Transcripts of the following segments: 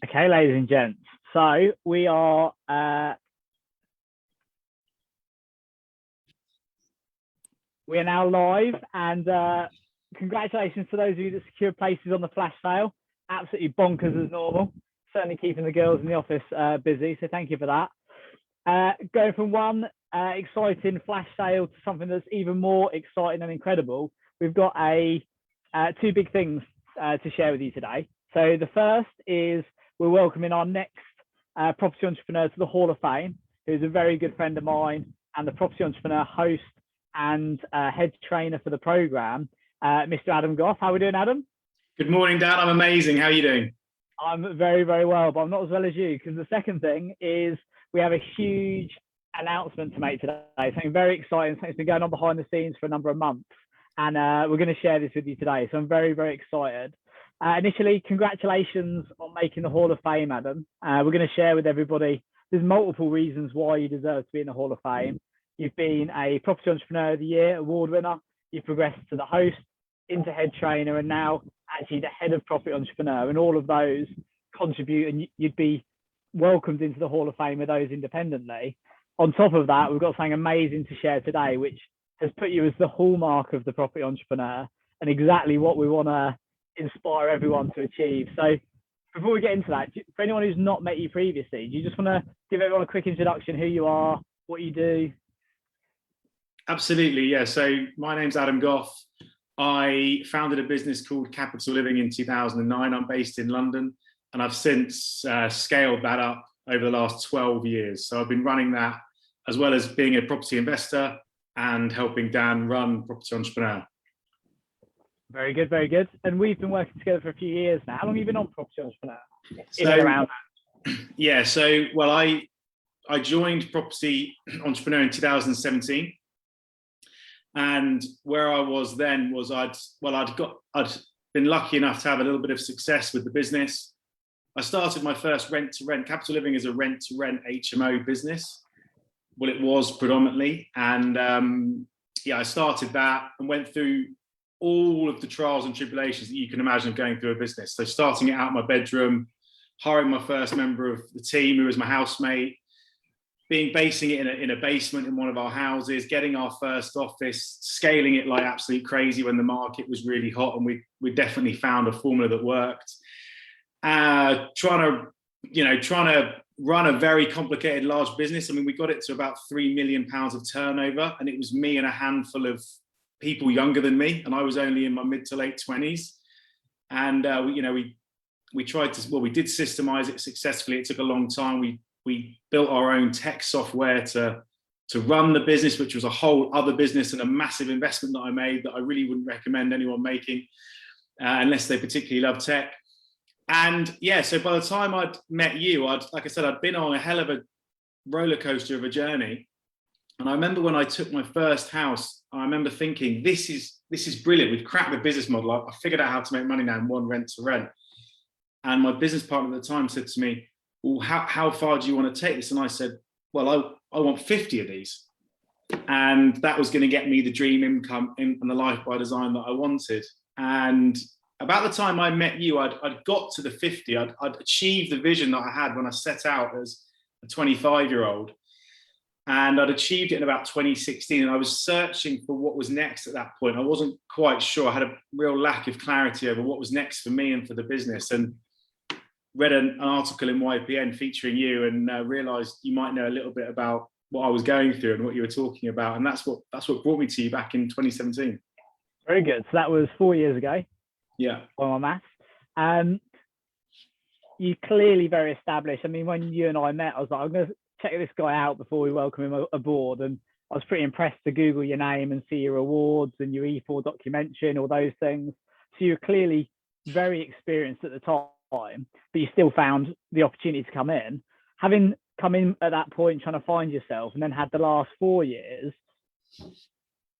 Okay, ladies and gents. So we are now live, and congratulations to those of you that secured places on the flash sale. Absolutely bonkers as normal. Certainly keeping the girls in the office busy. So thank you for that. Going from one exciting flash sale to something that's even more exciting and incredible, we've got two big things to share with you today. So the first is we're welcoming our next property entrepreneur to the Hall of Fame, who's a very good friend of mine and the property entrepreneur, host and head trainer for the program, Mr Adam Goff. How are we doing, Adam? Good morning, Dan. I'm amazing. How are you doing? I'm very, very well, but I'm not as well as you, because the second thing is we have a huge announcement to make today. Something very exciting, something that's been going on behind the scenes for a number of months, and we're going to share this with you today. So I'm very, very excited. Initially, congratulations on making the Hall of Fame, Adam. We're going to share with everybody, there's multiple reasons why you deserve to be in the Hall of Fame. You've been a Property Entrepreneur of the Year award winner. You've progressed to the host, into head trainer, and now actually the head of Property Entrepreneur. And all of those contribute, and you'd be welcomed into the Hall of Fame with those independently. On top of that, we've got something amazing to share today, which has put you as the hallmark of the Property Entrepreneur and exactly what we want to inspire everyone to achieve. So before we get into that, for anyone who's not met you previously, do you just want to give everyone a quick introduction, who you are, what you do? Absolutely, yeah. So my name's Adam Goff. I founded a business called Capital Living in 2009. I'm based in London, and I've since scaled that up over the last 12 years. So I've been running that as well as being a property investor and helping Dan run Property Entrepreneur. Very good, very good. And we've been working together for a few years now. How long have you been on Property Entrepreneur? Yeah, so well, I joined Property Entrepreneur in 2017, and where I was then was I'd been lucky enough to have a little bit of success with the business. I started my first rent-to-rent. Capital Living is a rent-to-rent HMO business. Well, it was predominantly, and I started that and went through all of the trials and tribulations that you can imagine of going through a business. So starting it out in my bedroom, hiring my first member of the team who was my housemate, basing it in a basement in one of our houses, getting our first office, scaling it like absolute crazy when the market was really hot, and we definitely found a formula that worked. Trying to run a very complicated large business. I mean, we got it to about £3 million of turnover, and it was me and a handful of people younger than me, and I was only in my mid to late 20s. And we tried to, we did systemise it successfully. It took a long time. We built our own tech software to run the business, which was a whole other business and a massive investment that I made that I really wouldn't recommend anyone making unless they particularly love tech. And yeah, so by the time I'd met you, I'd been on a hell of a roller coaster of a journey. And I remember when I took my first house, I remember thinking, this is brilliant. We've cracked the business model. I figured out how to make money now in one rent to rent. And my business partner at the time said to me, well, how far do you want to take this? And I said, well, I want 50 of these. And that was going to get me the dream income and the life by design that I wanted. And about the time I met you, I'd got to the 50. I'd achieved the vision that I had when I set out as a 25-year-old. And I'd achieved it in about 2016. And I was searching for what was next at that point. I wasn't quite sure. I had a real lack of clarity over what was next for me and for the business. And read an article in YPN featuring you, and realized you might know a little bit about what I was going through and what you were talking about. And that's what brought me to you back in 2017. Very good. So that was 4 years ago. Yeah. On my maths. You're clearly very established. I mean, when you and I met, I was like, I'm going to check this guy out before we welcome him aboard. And I was pretty impressed to Google your name and see your awards and your E4 documentary and all those things. So you're clearly very experienced at the time, but you still found the opportunity to come in. Having come in at that point, trying to find yourself, and then had the last 4 years.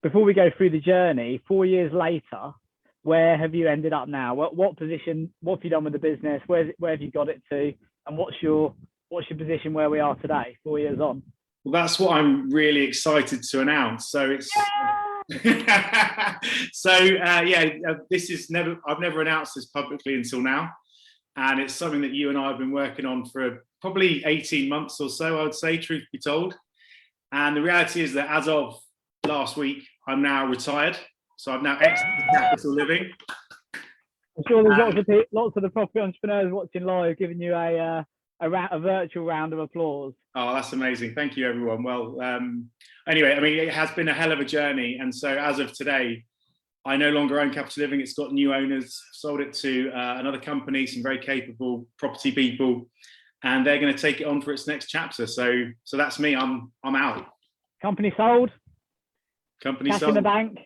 Before we go through the journey, 4 years later, where have you ended up now? What position? What have you done with the business? Where have you got it to? And what's your position where we are today, 4 years on? Well, that's what I'm really excited to announce. So it's I've never announced this publicly until now. And it's something that you and I have been working on for probably 18 months or so, I would say, truth be told. And the reality is that as of last week, I'm now retired. So I've now exited Capital Living. I'm sure there's lots of the property entrepreneurs watching live giving you a virtual round of applause. Oh, that's amazing. Thank you, everyone. Well, anyway, I mean, it has been a hell of a journey. And so as of today, I no longer own Capital Living. It's got new owners, sold it to another company, some very capable property people, and they're going to take it on for its next chapter. So that's me. I'm out. Company sold. Company Cash sold. in the bank.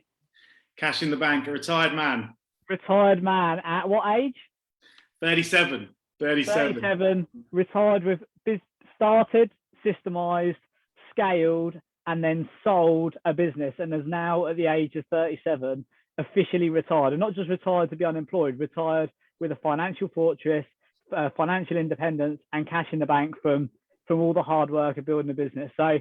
Cash in the bank. A retired man. Retired man. At what age? 37. 37. Retired with started, systemised, scaled, and then sold a business, and is now at the age of 37 officially retired, and not just retired to be unemployed, retired with a financial fortress, financial independence, and cash in the bank from all the hard work of building a business. So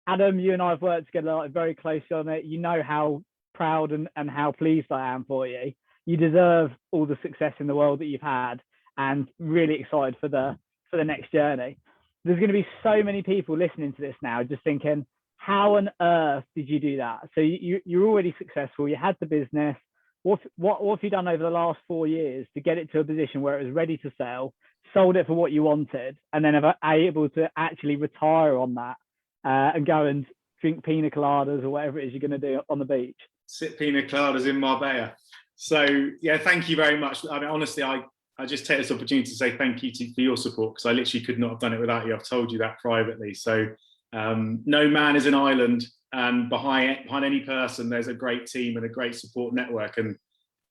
Adam, you and I have worked together very closely on it. You know how proud and how pleased I am for you. You deserve all the success in the world that you've had, and really excited for the next journey. There's going to be so many people listening to this now just thinking, how on earth did you do that? So you're already successful. You had the business. What have you done over the last 4 years to get it to a position where it was ready to sell, sold it for what you wanted, and then are able to actually retire on that and go and drink pina coladas or whatever it is you're going to do on the beach? Sip pina coladas in Marbella. So yeah, thank you very much. I mean, honestly, I just take this opportunity to say thank you for your support, because I literally could not have done it without you. I've told you that privately. So no man is an island, and behind any person there's a great team and a great support network, and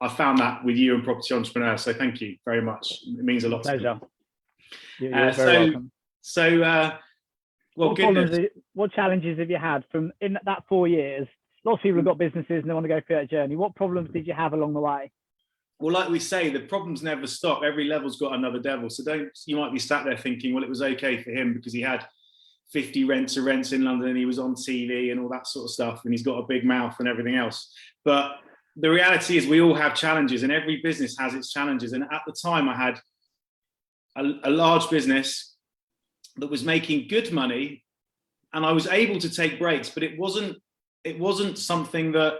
I found that with you and Property Entrepreneur. So thank you very much. It means a lot. Pleasure. You're very welcome. What challenges have you had from in that 4 years? Lots of people have got businesses and they want to go through that journey. What problems did you have along the way? Well, like we say, the problems never stop. Every level's got another devil. So you might be sat there thinking, well, it was okay for him because he had 50 rents in London and he was on TV and all that sort of stuff, and he's got a big mouth and everything else. But the reality is we all have challenges, and every business has its challenges. And at the time I had a large business that was making good money, and I was able to take breaks, but it wasn't something that,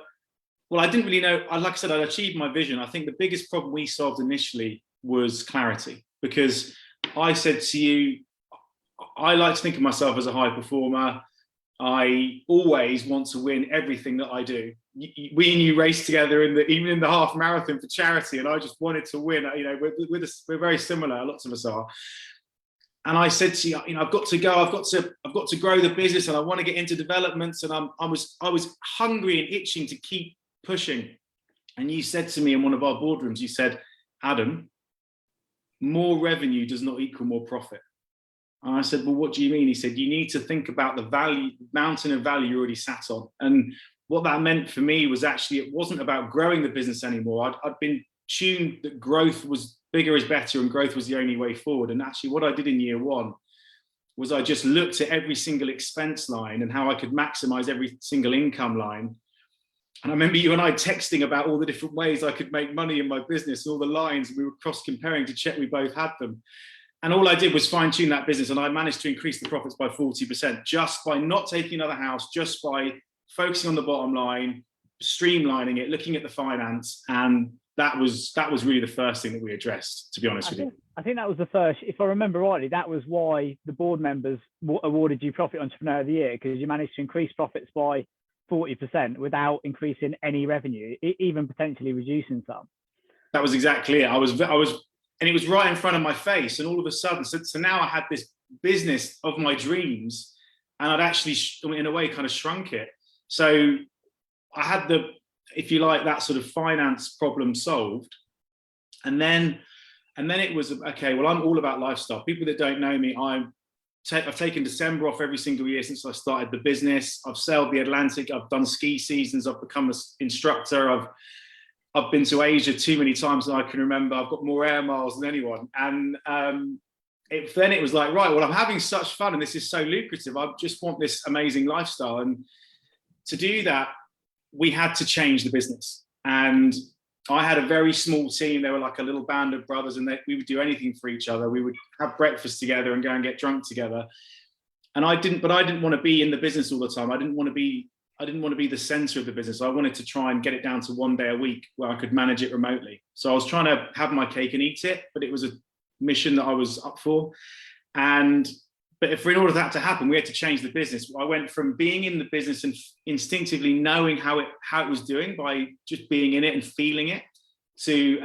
well, I didn't really know. Like I said, I'd achieved my vision. I think the biggest problem we solved initially was clarity, because I said to you, I like to think of myself as a high performer. I always want to win everything that I do. We and you raced together even in the half marathon for charity, and I just wanted to win. You know, we're very similar. Lots of us are. And I said to you, I've got to go. I've got to grow the business, and I want to get into developments. And I was hungry and itching to keep pushing. And you said to me in one of our boardrooms, you said, Adam, more revenue does not equal more profit. And I said, well, what do you mean? He said, you need to think about the mountain of value you already sat on. And what that meant for me was actually, it wasn't about growing the business anymore. I'd been tuned that growth was bigger is better and growth was the only way forward. And actually what I did in year one was I just looked at every single expense line and how I could maximize every single income line. And I remember you and I texting about all the different ways I could make money in my business, all the lines, we were cross comparing to check we both had them. And all I did was fine tune that business, and I managed to increase the profits by 40% just by not taking another house, just by focusing on the bottom line, streamlining it, looking at the finance. And that was really the first thing that we addressed, to be honest with you. I think that was the first, if I remember rightly, that was why the board members awarded you Profit Entrepreneur of the Year, because you managed to increase profits by 40% without increasing any revenue, even potentially reducing some. That was exactly it. I was, and it was right in front of my face. And all of a sudden, so now I had this business of my dreams, and I'd actually, in a way, kind of shrunk it. So I had if you like, that sort of finance problem solved. And then it was, okay, well, I'm all about lifestyle. People that don't know me, I've taken December off every single year since I started the business. I've sailed the Atlantic. I've done ski seasons. I've become an instructor. I've been to Asia too many times than I can remember. I've got more air miles than anyone. And then it was like, right, well, I'm having such fun and this is so lucrative. I just want this amazing lifestyle. And to do that, we had to change the business. And I had a very small team. They were like a little band of brothers, and we would do anything for each other. We would have breakfast together and go and get drunk together. And I didn't want to be in the business all the time. I didn't want to be the center of the business. I wanted to try and get it down to 1 day a week where I could manage it remotely. So I was trying to have my cake and eat it, but it was a mission that I was up for. But if in order for that to happen, we had to change the business. I went from being in the business and instinctively knowing how it was doing by just being in it and feeling it, to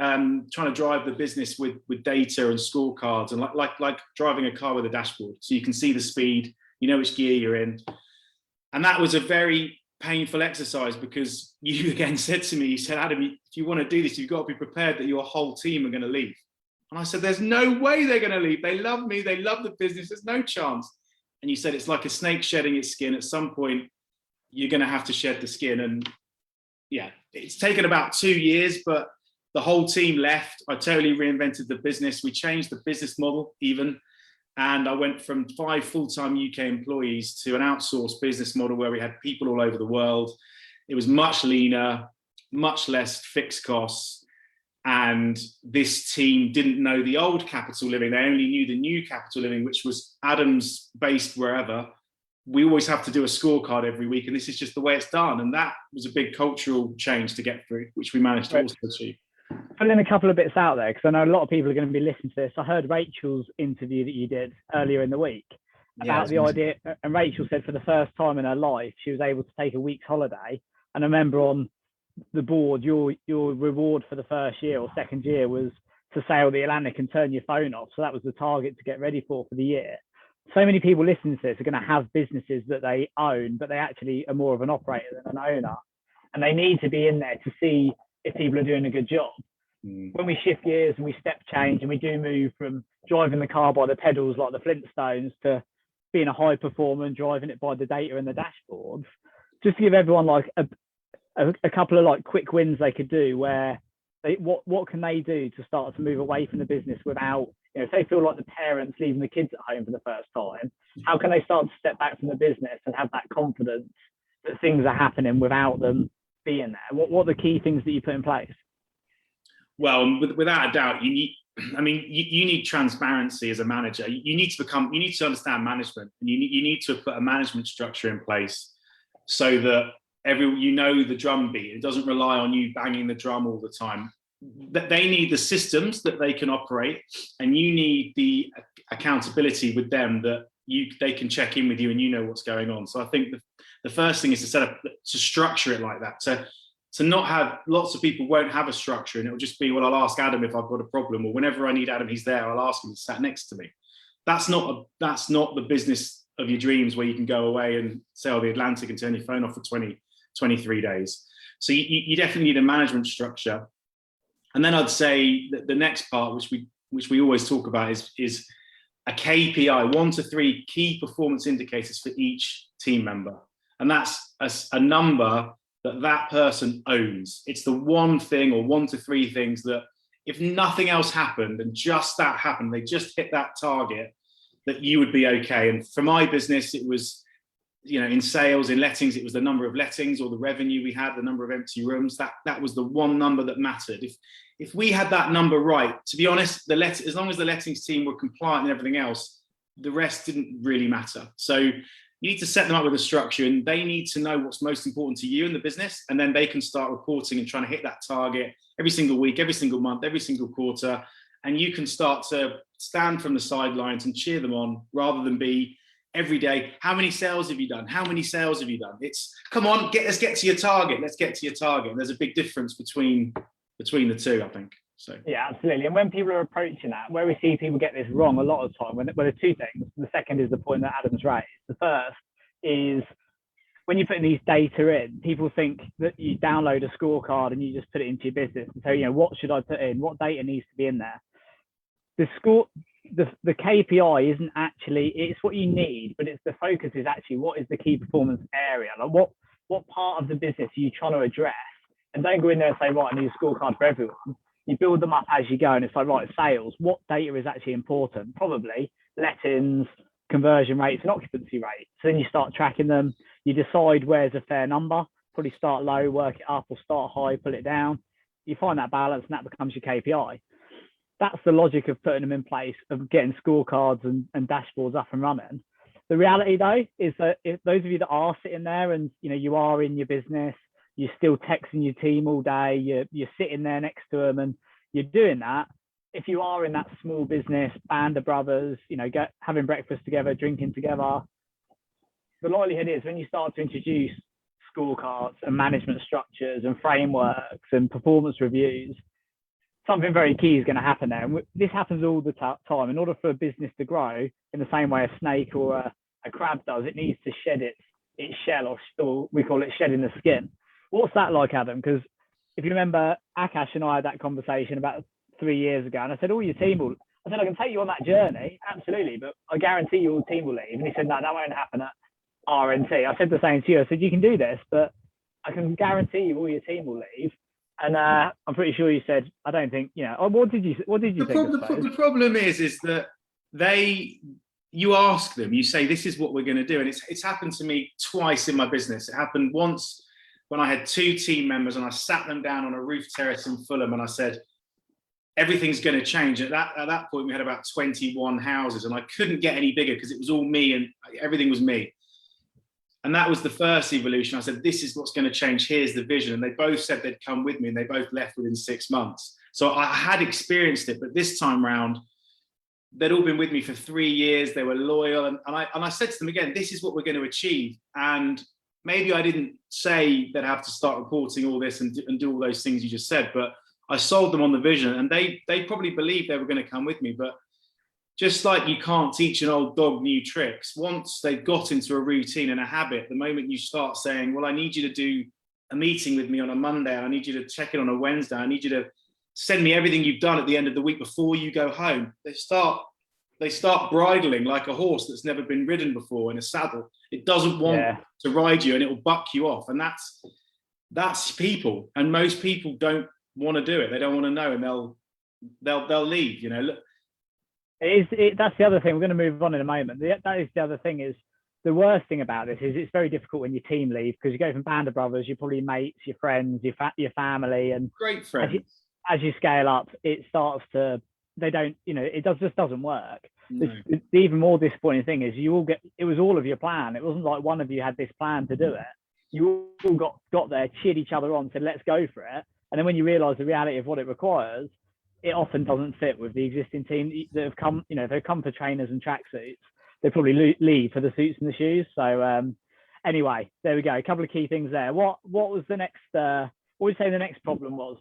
trying to drive the business with data and scorecards, and like driving a car with a dashboard. So you can see the speed, you know which gear you're in. And that was a very painful exercise, because you again said to me, you said, Adam, if you want to do this, you've got to be prepared that your whole team are going to leave. And I said, there's no way they're going to leave. They love me. They love the business. There's no chance. And you said, it's like a snake shedding its skin. At some point, you're going to have to shed the skin. And yeah, it's taken about 2 years, but the whole team left. I totally reinvented the business. We changed the business model even. And I went from 5 full-time UK employees to an outsourced business model where we had people all over the world. It was much leaner, much less fixed costs. And this team didn't know the old capital living. They only knew the new capital living, which was Adam's based wherever. We always have to do a scorecard every week, and this is just the way it's done. And that was a big cultural change to get through, which we managed to also achieve. Put in a couple of bits out there, because I know a lot of people are going to be listening to this. I heard Rachel's interview that you did earlier in the week about the idea, and Rachel said for the first time in her life, she was able to take a week's holiday. And I remember on the board, your reward for the first year or second year was to sail the Atlantic and turn your phone off. So that was the target to get ready for the year. So many people listening to this are going to have businesses that they own, but they actually are more of an operator than an owner. And they need to be in there to see if people are doing a good job. When we shift gears and we step change and we do move from driving the car by the pedals like the Flintstones to being a high performer and driving it by the data and the dashboards, just to give everyone like a couple of like quick wins they could do, where what can they do to start to move away from the business without, if they feel like the parents leaving the kids at home for the first time, how can they start to step back from the business and have that confidence that things are happening without them being there? What are the key things that you put in place? Well, without a doubt, you need transparency as a manager. You need to understand management, and you need to put a management structure in place so that the drum beat. It doesn't rely on you banging the drum all the time. That they need the systems that they can operate, and you need the accountability with them that they can check in with you and you know what's going on. So I think the first thing is to structure it like that. To not have, lots of people won't have a structure, and it'll just be, well, I'll ask Adam if I've got a problem, or whenever I need Adam, he's there. I'll ask him. He's sat next to me. That's not the business of your dreams, where you can go away and sail the Atlantic and turn your phone off for 23 days. So you definitely need a management structure. And then I'd say that the next part, which we always talk about, is a KPI, 1 to 3 key performance indicators for each team member. And that's a number that person owns. It's the one thing, or 1 to 3 things, that if nothing else happened and just that happened, they just hit that target, that you would be okay. And for my business, it was, in sales, in lettings, it was the number of lettings or the revenue we had, the number of empty rooms. That was the one number that mattered. If we had that number right, to be honest, as long as the lettings team were compliant and everything else, the rest didn't really matter. So you need to set them up with a structure, and they need to know what's most important to you in the business, and then they can start reporting and trying to hit that target every single week, every single month, every single quarter. And you can start to stand from the sidelines and cheer them on, rather than be every day, how many sales have you done? How many sales have you done? It's, come on, let's get to your target. Let's get to your target. And there's a big difference between the two, I think. So yeah, absolutely. And when people are approaching that, where we see people get this wrong a lot of time, when there are 2 things. The second is the point that Adam's raised. The first is when you put these data in, people think that you download a scorecard and you just put it into your business and say, what should I put in? What data needs to be in there? The KPI isn't actually, it's what you need, but the focus is actually what is the key performance area? Like what part of the business are you trying to address? And don't go in there and say, right, I need a scorecard for everyone. You build them up as you go, and it's like, right, sales, what data is actually important? Probably lettings, conversion rates, and occupancy rates. So then you start tracking them. You decide where's a fair number. Probably start low, work it up, or start high, pull it down. you find that balance and that becomes your KPI. That's the logic of putting them in place, of getting scorecards and dashboards up and running. The reality though is that if those of you that are sitting there and you are in your business, you're still texting your team all day, you're sitting there next to them and you're doing that. If you are in that small business, band of brothers, having breakfast together, drinking together, the likelihood is when you start to introduce scorecards and management structures and frameworks and performance reviews, something very key is going to happen there. And this happens all the time. In order for a business to grow in the same way a snake or a crab does, it needs to shed its shell, or we call it shedding the skin. What's that like, Adam? Because if you remember, Akash and I had that conversation about 3 years ago, and I said, your team will. I said, I can take you on that journey, absolutely, but I guarantee your team will leave. And he said, no, that won't happen at RNT. I said the same to you. I said, you can do this, but I can guarantee you all your team will leave. And I'm pretty sure you said, I don't think, what did you think? The problem is that you ask them, you say, this is what we're going to do. And it's happened to me twice in my business. It happened once when I had 2 team members and I sat them down on a roof terrace in Fulham and I said, everything's going to change. At that point, we had about 21 houses and I couldn't get any bigger because it was all me and everything was me. And that was the first evolution. I said, this is what's going to change. Here's the vision. And they both said they'd come with me and they both left within 6 months. So I had experienced it, but this time round, they'd all been with me for 3 years. They were loyal. And I said to them again, this is what we're going to achieve. And maybe I didn't say that I have to start reporting all this and do all those things you just said, but I sold them on the vision and they probably believed they were going to come with me. But just like you can't teach an old dog new tricks, once they've got into a routine and a habit, the moment you start saying, well, I need you to do a meeting with me on a Monday, I need you to check it on a Wednesday, I need you to send me everything you've done at the end of the week before you go home, they start bridling like a horse that's never been ridden before in a saddle. It doesn't want to ride you and it will buck you off. And that's people. And most people don't want to do it. They don't want to know, and they'll leave. That's the other thing. We're going to move on in a moment. That is the other thing. Is the worst thing about this is it's very difficult when your team leave, because you go from band of brothers, you're probably mates, your friends, your family, and great friends. As you scale up, it starts to it just doesn't work. No. The even more disappointing thing is it was all of your plan. It wasn't like one of you had this plan to do it. You all got there, cheered each other on, said let's go for it. And then when you realise the reality of what it requires, it often doesn't fit with the existing team that have come. They've come for trainers and tracksuits. They probably leave for the suits and the shoes. So anyway, there we go. A couple of key things there. What was the next? What would you say the next problem was?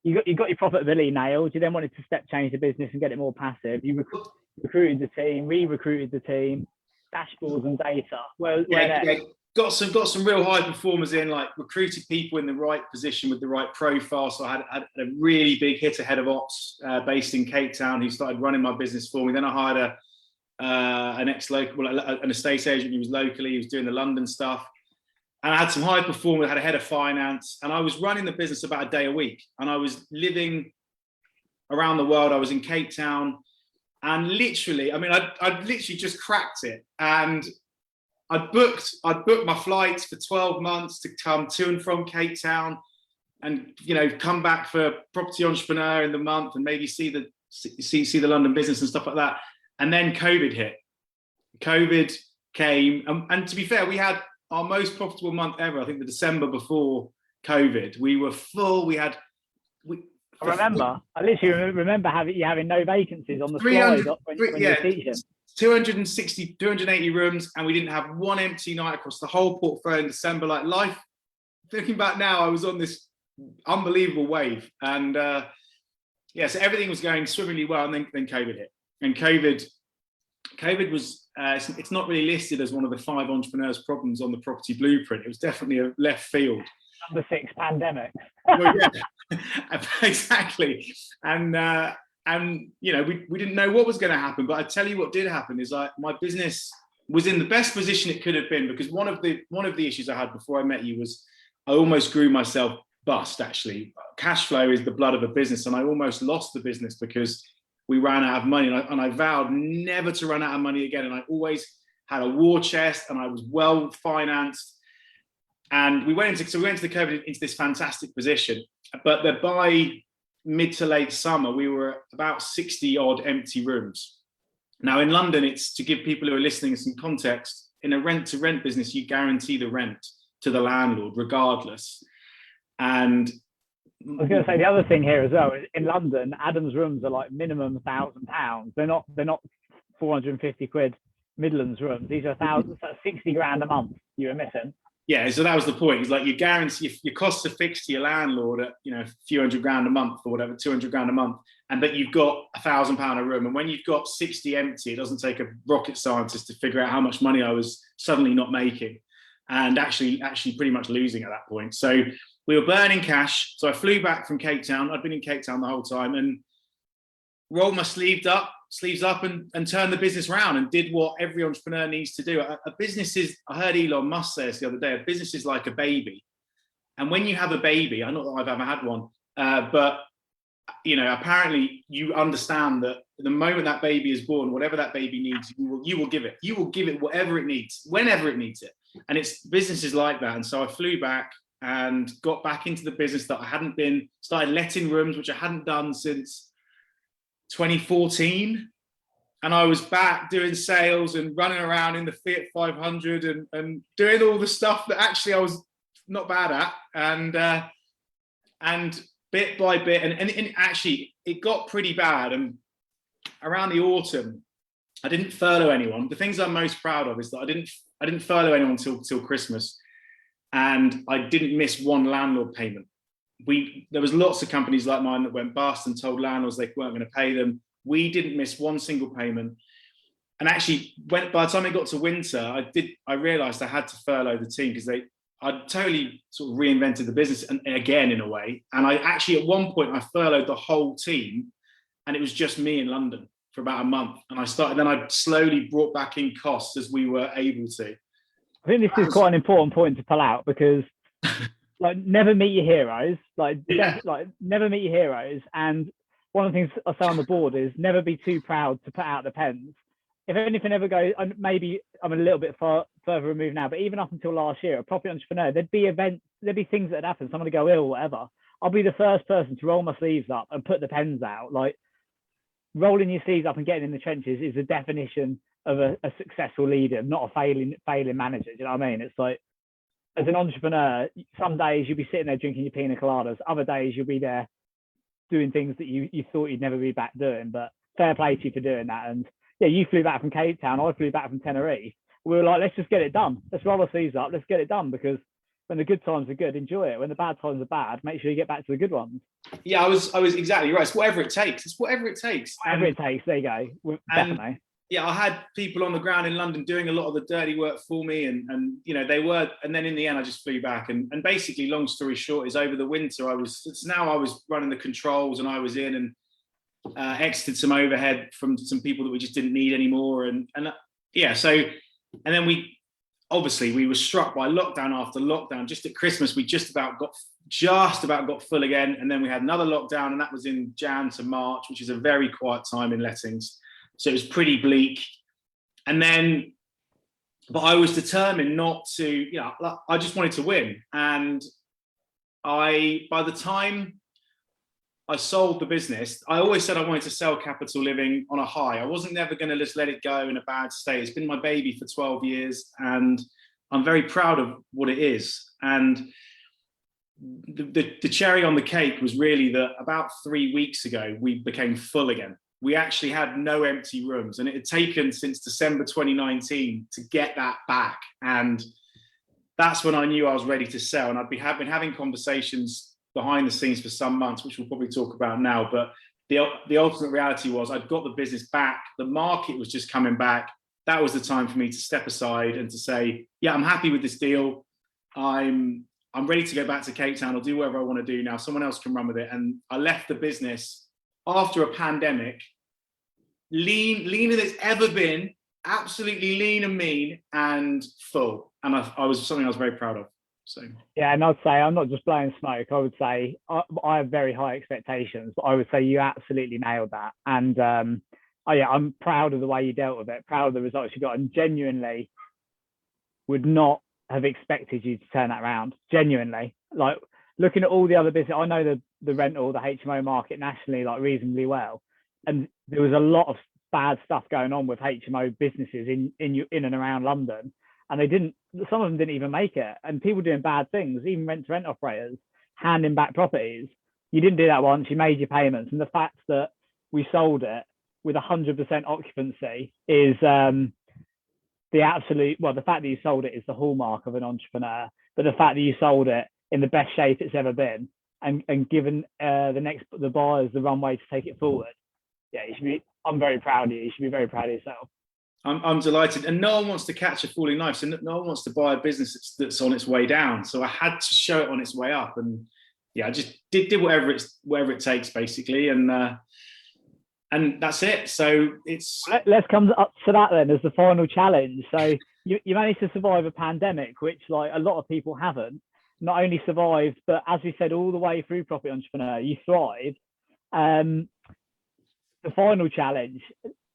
You got your profitability nailed. You then wanted to step change the business and get it more passive. You recruited the team, re-recruited the team, dashboards and data. Where next? Got some real high performers in, like recruited people in the right position with the right profile. So I had a really big hitter head of ops based in Cape Town who started running my business for me. Then I hired an estate agent who was locally, he was doing the London stuff. And I had some high performers, had a head of finance, and I was running the business about a day a week. And I was living around the world. I was in Cape Town, and literally, I'd literally just cracked it. And I'd booked my flights for 12 months to come to and from Cape Town, and come back for Property Entrepreneur in the month, and maybe see the London business and stuff like that. And then COVID hit. COVID came, and to be fair, we had our most profitable month ever. I think the December before COVID, we were full. I literally remember having no vacancies on the slide when you were teaching. 280 rooms, and we didn't have one empty night across the whole portfolio in December. Like life, thinking back now, I was on this unbelievable wave, and so everything was going swimmingly well, and then COVID hit. And COVID was it's not really listed as one of the 5 entrepreneurs' problems on the property blueprint. It was definitely a left field. Number 6 pandemic. Well, yeah, exactly. And we didn't know what was going to happen, but I tell you what did happen is my business was in the best position it could have been, because one of the issues I had before I met you was I almost grew myself bust. Actually, cash flow is the blood of a business, and I almost lost the business because we ran out of money, and I vowed never to run out of money again. And I always had a war chest, and I was well financed. And we went into the COVID into this fantastic position, but by mid to late summer, we were about 60 odd empty rooms. Now in London, it's, to give people who are listening some context, in a rent to rent business, you guarantee the rent to the landlord regardless. And I was going to say the other thing here as well, in London, Adam's rooms are like minimum £1,000. They're not 450 quid Midlands rooms. These are 60 grand a month you were missing. Yeah, so that was the point. It's like you guarantee if your costs are fixed to your landlord at, you know, a few hundred grand a month or whatever, 200 grand a month, and that you've got £1,000 a room. And when you've got 60 empty, it doesn't take a rocket scientist to figure out how much money I was suddenly not making, and actually pretty much losing at that point. So we were burning cash. So I flew back from Cape Town. I'd been in Cape Town the whole time, and rolled my sleeves up and turned the business around and did what every entrepreneur needs to do. A business is, I heard Elon Musk say this the other day, a business is like a baby. And when you have a baby, I know that I've ever had one, but you know, apparently you understand that the moment that baby is born, whatever that baby needs, you will give it. You will give it whatever it needs, whenever it needs it. And it's businesses like that. And so I flew back and got back into the business that I hadn't been, started letting rooms, which I hadn't done since 2014, and I was back doing sales and running around in the Fiat 500 and doing all the stuff that actually I was not bad at, and bit by bit, and actually it got pretty bad. And around the autumn, I didn't furlough anyone. The things I'm most proud of is that I didn't furlough anyone till Christmas, and I didn't miss one landlord payment. There was lots of companies like mine that went bust and told landlords they weren't going to pay them. We didn't miss one single payment. And actually, by the time it got to winter, I realized I had to furlough the team because I'd totally sort of reinvented the business and again, in a way. And I actually, at one point, I furloughed the whole team, and it was just me in London for about a month. And then I slowly brought back in costs as we were able to. I think this is quite an important point to pull out, because like, never meet your heroes. Like never meet your heroes. And one of the things I say on the board is never be too proud to put out the pens. If anything ever goes, and maybe I'm a little bit further removed now, but even up until last year, a property entrepreneur, there'd be things that happen, someone would go ill, whatever. I'll be the first person to roll my sleeves up and put the pens out. Like, rolling your sleeves up and getting in the trenches is the definition of a successful leader, not a failing manager. Do you know what I mean? It's like, as an entrepreneur, some days you'll be sitting there drinking your pina coladas. Other days you'll be there doing things that you thought you'd never be back doing. But fair play to you for doing that. And yeah, you flew back from Cape Town. I flew back from Tenerife. We were like, let's just get it done. Let's roll our sleeves up. Let's get it done, because when the good times are good, enjoy it. When the bad times are bad, make sure you get back to the good ones. Yeah, I was exactly right. It's whatever it takes. It's whatever it takes. Whatever it takes. There you go. Definitely. Yeah, I had people on the ground in London doing a lot of the dirty work for me, and you know, they were, and then in the end I just flew back, and basically, long story short, is over the winter I was running the controls, and I was in and exited some overhead from some people that we just didn't need anymore, and yeah, so, and then we were struck by lockdown after lockdown. Just at Christmas we just about got full again, and then we had another lockdown, and that was in Jan to March, which is a very quiet time in lettings. So it was pretty bleak. And then, but I was determined not to, you know, I just wanted to win. And by the time I sold the business, I always said I wanted to sell Capital Living on a high. I wasn't never going to just let it go in a bad state. It's been my baby for 12 years, and I'm very proud of what it is. And the cherry on the cake was really that about 3 weeks ago, we became full again. We actually had no empty rooms, and it had taken since December 2019 to get that back. And that's when I knew I was ready to sell. And been having conversations behind the scenes for some months, which we'll probably talk about now. But the ultimate reality was I'd got the business back. The market was just coming back. That was the time for me to step aside and to say, yeah, I'm happy with this deal. I'm ready to go back to Cape Town. I'll do whatever I want to do now. Someone else can run with it. And I left the business after a pandemic, leaner than it's ever been, absolutely lean and mean and full. And I was something I was very proud of. So yeah, and I'd say I'm not just blowing smoke. I would say I have very high expectations, but I would say you absolutely nailed that. And I'm proud of the way you dealt with it, proud of the results you got, and genuinely would not have expected you to turn that around. Genuinely, like looking at all the other business, I know the rental, the HMO market nationally like reasonably well, and there was a lot of bad stuff going on with HMO businesses in and around London, and some of them didn't even make it, and people doing bad things, even rent operators handing back properties. You didn't do that once, you made your payments, and the fact that we sold it with 100% occupancy is the fact that you sold it is the hallmark of an entrepreneur, but the fact that you sold it in the best shape it's ever been and given the buyers the runway to take it forward. Yeah, I'm very proud of you. You should be very proud of yourself. I'm delighted, and no one wants to catch a falling knife, so no one wants to buy a business that's on its way down. So I had to show it on its way up, and yeah, I just did whatever it takes, basically, and that's it. So let's come up to that then as the final challenge. So you managed to survive a pandemic, which like a lot of people haven't. Not only survived, but as we said, all the way through Property Entrepreneur, you thrived. The final challenge.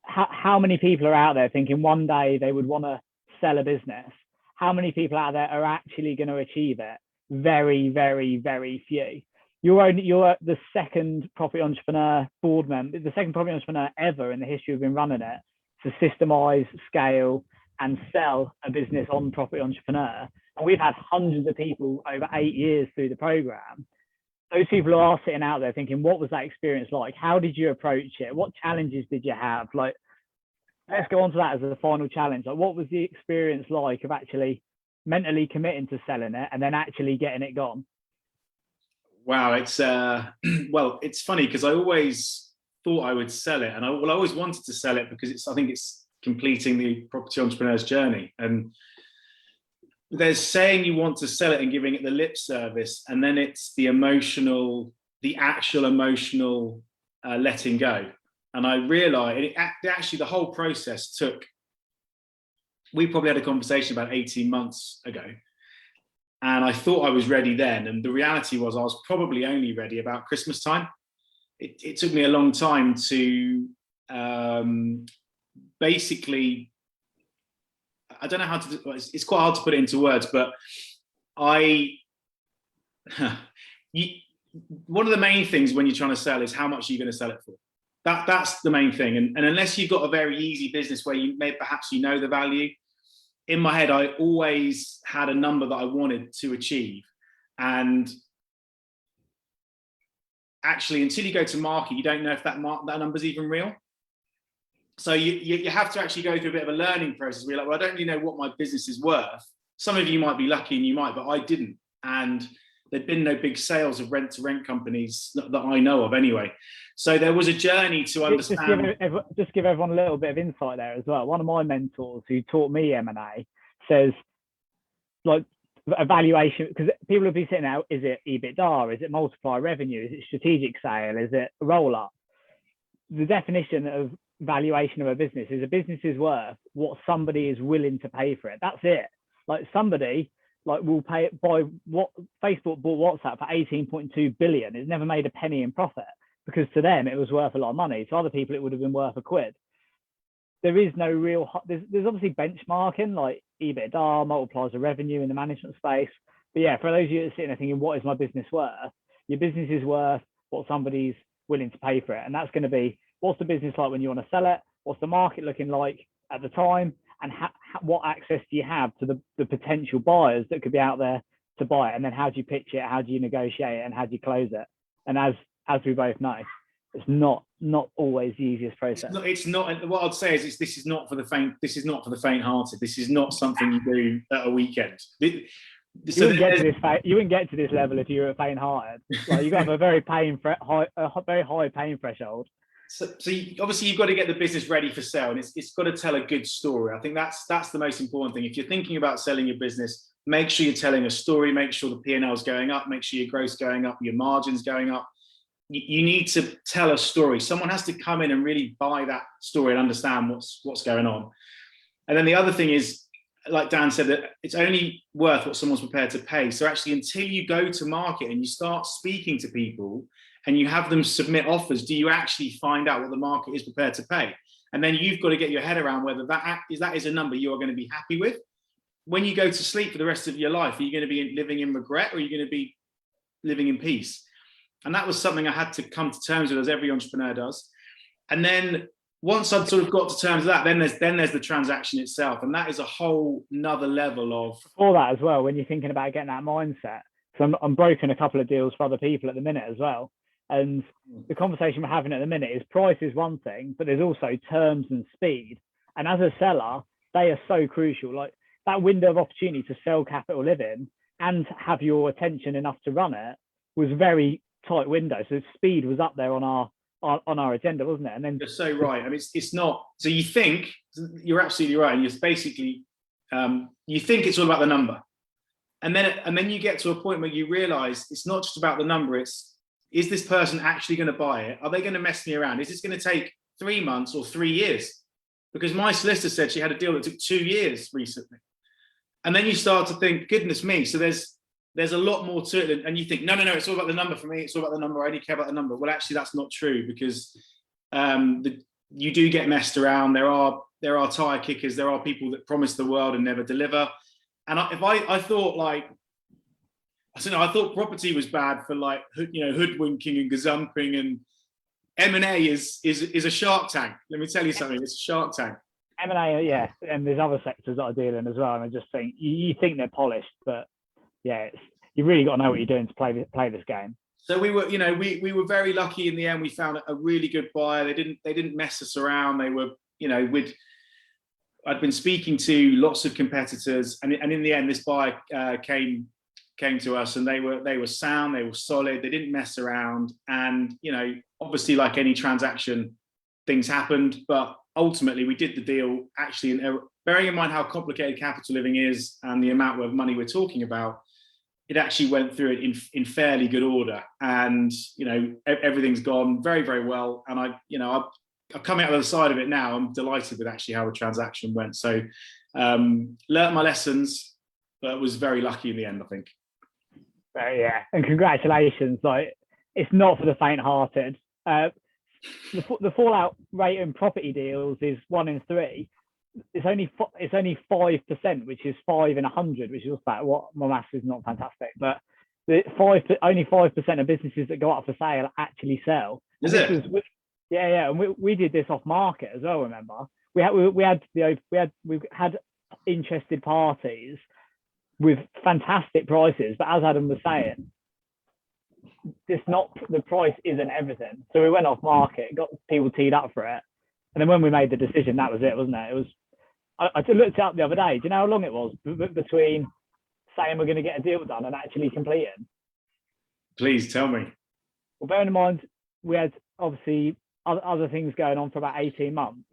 How many people are out there thinking one day they would want to sell a business? How many people out there are actually going to achieve it? Very, very, very few. You're the second property entrepreneur board member, the second property entrepreneur ever in the history of been running it to systemise, scale, and sell a business on Property Entrepreneur. And we've had hundreds of people over 8 years through the program. Those people are sitting out there thinking, what was that experience like? How did you approach it? What challenges did you have? Like, let's go on to that as a final challenge. Like, what was the experience like of actually mentally committing to selling it and then actually getting it gone? Wow, it's it's funny because I always thought I would sell it, and I always wanted to sell it because I think it's completing the property entrepreneur's journey. And there's saying you want to sell it and giving it the lip service, and then it's the actual emotional letting go. And I realized actually the whole process we probably had a conversation about 18 months ago, and I thought I was ready then, and the reality was I was probably only ready about Christmas time. It took me a long time to basically, I don't know how to, it's quite hard to put it into words, but one of the main things when you're trying to sell is how much are you going to sell it for? That's the main thing. And unless you've got a very easy business where perhaps you know the value, in my head, I always had a number that I wanted to achieve. And actually, until you go to market, you don't know if that number's even real. So you have to actually go through a bit of a learning process where you're like, well, I don't really know what my business is worth. Some of you might be lucky and you might, but I didn't. And there'd been no big sales of rent-to-rent companies that I know of anyway. So there was a journey to understand. Just give everyone a little bit of insight there as well. One of my mentors who taught me M&A says, like, evaluation, because people will be sitting out, is it EBITDA? Is it multiplier revenue? Is it strategic sale? Is it roll-up? The definition of valuation of a business is worth what somebody is willing to pay for it. That's it. Like, somebody will pay it by what Facebook bought WhatsApp for 18.2 billion. It's never made a penny in profit because to them it was worth a lot of money. To other people it would have been worth £1. There is no real, there's obviously benchmarking like EBITDA, multipliers of revenue in the management space. But yeah, for those of you that are sitting there thinking, what is my business worth? Your business is worth what somebody's willing to pay for it. And that's going to be, what's the business like when you want to sell it? What's the market looking like at the time? And what access do you have to the potential buyers that could be out there to buy it? And then how do you pitch it? How do you negotiate it? And how do you close it? And as we both know, it's not always the easiest process. It's not. What I'd say is this is not for the faint. This is not for the faint-hearted. This is not something you do at a weekend. You wouldn't get to this level if you were faint-hearted. Like, you got to have a very very high pain threshold. So obviously you've got to get the business ready for sale, and it's got to tell a good story. I think that's the most important thing. If you're thinking about selling your business, make sure you're telling a story. Make sure the P&L is going up. Make sure your growth's going up. Your margin's going up. You need to tell a story. Someone has to come in and really buy that story and understand what's going on. And then the other thing is, like Dan said, that it's only worth what someone's prepared to pay. So actually, until you go to market and you start speaking to people and you have them submit offers, do you actually find out what the market is prepared to pay? And then you've got to get your head around whether that is a number you are going to be happy with. when you go to sleep for the rest of your life, are you going to be living in regret, or are you going to be living in peace? And that was something I had to come to terms with, as every entrepreneur does. And then once I'd sort of got to terms with that, then there's the transaction itself, and that is a whole nother level of. For that as well, when you're thinking about getting that mindset, so I'm broking a couple of deals for other people at the minute as well, and the conversation we're having at the minute is price is one thing, but there's also terms and speed. And as a seller, they are so crucial. Like that window of opportunity to sell Capital Living and have your attention enough to run it was very tight window. So speed was up there on our agenda, wasn't it? And then you're so right. I mean, it's not. So you think you're absolutely right, and you're basically you think it's all about the number, and then you get to a point where you realise it's not just about the number. It's, is this person actually going to buy it? Are they going to mess me around? Is this going to take 3 months or 3 years? Because my solicitor said she had a deal that took 2 years recently, and then you start to think, goodness me. So there's a lot more to it, and you think, no, it's all about the number for me. It's all about the number. I only care about the number. Well, actually, that's not true, because you do get messed around. There are tire kickers. There are people that promise the world and never deliver. And I thought, like, I don't know, I thought property was bad for, like, hoodwinking and gazumping, and M&A is a shark tank. Let me tell you something. It's a shark tank. M&A, yeah, and there's other sectors that I deal in as well. And I just think you think they're polished, but yeah, you really got to know what you're doing to play this game. So we were, we were very lucky in the end. We found a really good buyer. They didn't mess us around. They were, I'd been speaking to lots of competitors, and in the end, this buyer came to us, and they were sound. They were solid. They didn't mess around. And obviously, like any transaction, things happened, but ultimately we did the deal. Actually, bearing in mind how complicated Capital Living is and the amount of money we're talking about, it actually went through it in fairly good order, and everything's gone very, very well. And I've come out of the side of it now. I'm delighted with actually how the transaction went. So learned my lessons, but was very lucky in the end, I think. Yeah, and congratulations. Like, it's not for the faint-hearted. The fallout rate in property deals is 1 in 3. It's only 5%, which is 5 in 100, which is about what my maths is not fantastic, but only 5% of businesses that go up for sale actually sell. Is it? Yeah, and we did this off market as well. Remember, we had interested parties with fantastic prices, but as Adam was saying, the price isn't everything. So we went off market, got people teed up for it, and then when we made the decision, that was it, wasn't it? It was. I looked it up the other day. Do you know how long it was between saying we're going to get a deal done and actually completing? Please tell me. Well, bearing in mind, we had obviously other things going on for about 18 months.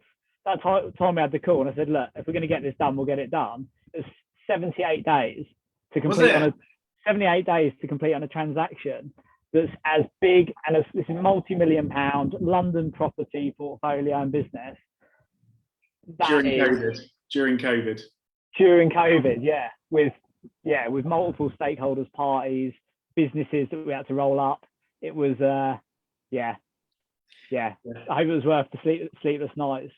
That time we had the call, and I said, look, if we're going to get this done, we'll get it done. It's 78 days to complete 78 days to complete on a transaction that's as big and as this is £multi-million London property portfolio and business. During COVID, yeah, with multiple stakeholders, parties, businesses that we had to roll up. It was, yeah. I hope it was worth the sleepless nights.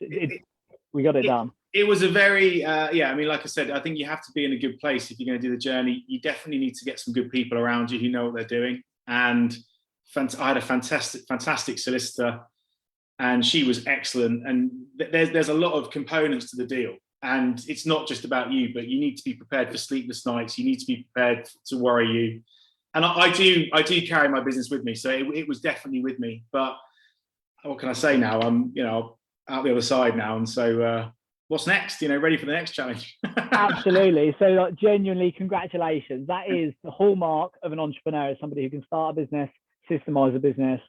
We got it done. It was a very, I mean, like I said, I think you have to be in a good place if you're going to do the journey. You definitely need to get some good people around you who know what they're doing. And I had a fantastic solicitor, and she was excellent. And there's a lot of components to the deal. And it's not just about you, but you need to be prepared for sleepless nights. You need to be prepared to worry you. And I do carry my business with me. So it was definitely with me. But what can I say now? I'm, out the other side now. And so what's next? Ready for the next challenge. Absolutely. So like, genuinely, congratulations. That is the hallmark of an entrepreneur, is somebody who can start a business, systemise a business,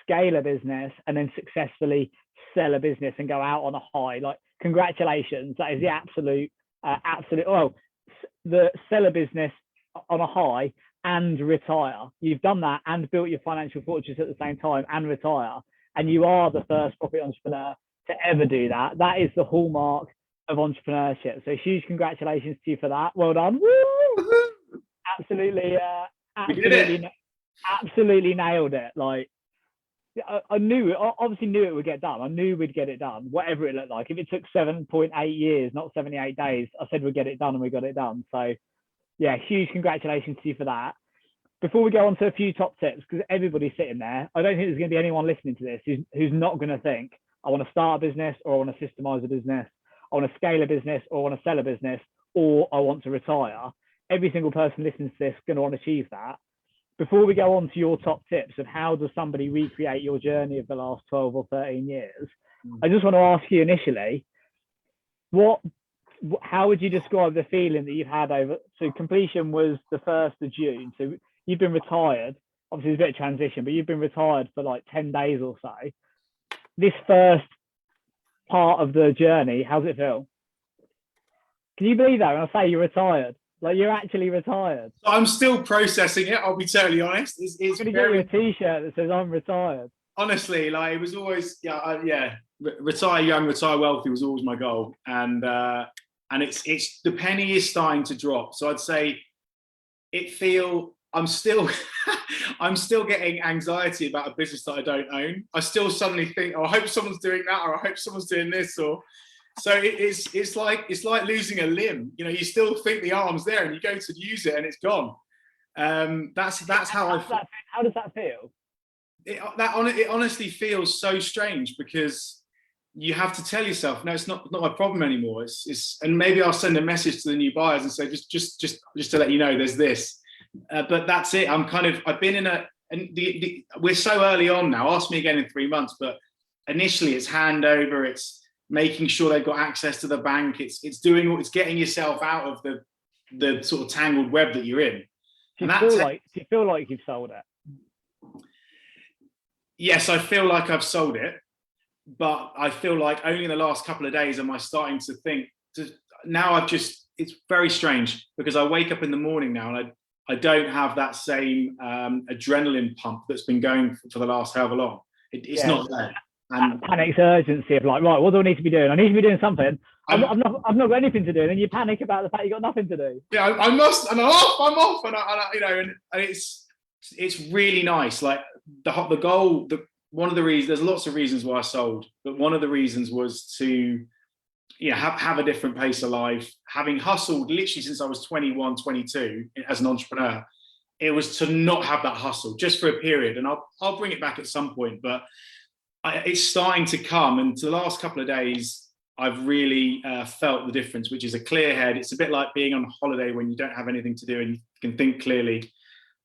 scale a business, and then successfully sell a business and go out on a high. Like, congratulations. That is the absolute, the sell a business on a high and retire. You've done that and built your financial fortress at the same time and retire. And you are the first property entrepreneur to ever do that. That is the hallmark of entrepreneurship. So huge congratulations to you for that. Well done. Woo! Absolutely nailed it. Like, I knew, I obviously knew it would get done. I knew we'd get it done, whatever it looked like. If it took 7.8 years, not 78 days, I said we'd get it done, and we got it done. So yeah, huge congratulations to you for that. Before we go on to a few top tips, because everybody's sitting there, I don't think there's going to be anyone listening to this who's not going to think, I want to start a business, or I want to systemise a business, I want to scale a business, or I want to sell a business, or I want to retire. Every single person listening to this is going to want to achieve that. Before we go on to your top tips of how does somebody recreate your journey of the last 12 or 13 years, I just want to ask you initially, how would you describe the feeling that you've had over, so completion was the 1st of June, so you've been retired, obviously there's a bit of transition, but you've been retired for like 10 days or so. This first part of the journey, how's it feel? Can you believe that when I say you're retired? Like, you're actually retired. I'm still processing it, I'll be totally honest. It's I'm going to get you a t-shirt that says I'm retired. Honestly, like, it was always, retire young, retire wealthy was always my goal. And it's the penny is starting to drop. So I'd say I'm still I'm still getting anxiety about a business that I don't own. I still suddenly think, oh, I hope someone's doing that, or I hope someone's doing this, or so it's like losing a limb. You know, you still think the arm's there, and you go to use it, and it's gone. That's how I feel. How does that feel? It honestly feels so strange, because you have to tell yourself, no, it's not my problem anymore. And maybe I'll send a message to the new buyers and say, just to let you know, there's this. But that's it. I've been in we're so early on now. Ask me again in 3 months. But initially, it's handover. It's making sure they've got access to the bank. It's getting yourself out of the sort of tangled web that you're in. Do you feel like you've sold it? Yes, I feel like I've sold it, but I feel like only in the last couple of days am I starting to think. Now it's very strange, because I wake up in the morning now and I don't have that same adrenaline pump that's been going for the last however long. It's not there. And panic's urgency of like, right, what do I need to be doing? I need to be doing something. I've not got anything to do, and then you panic about the fact you got nothing to do. Yeah, I must, and I'm off, and it's really nice. Like the goal, one of the reasons, there's lots of reasons why I sold, but one of the reasons was to, have a different pace of life. Having hustled literally since I was 21, 22 as an entrepreneur, it was to not have that hustle just for a period, and I'll bring it back at some point, but it's starting to come. And to the last couple of days, I've really felt the difference, which is a clear head. It's a bit like being on holiday when you don't have anything to do and you can think clearly,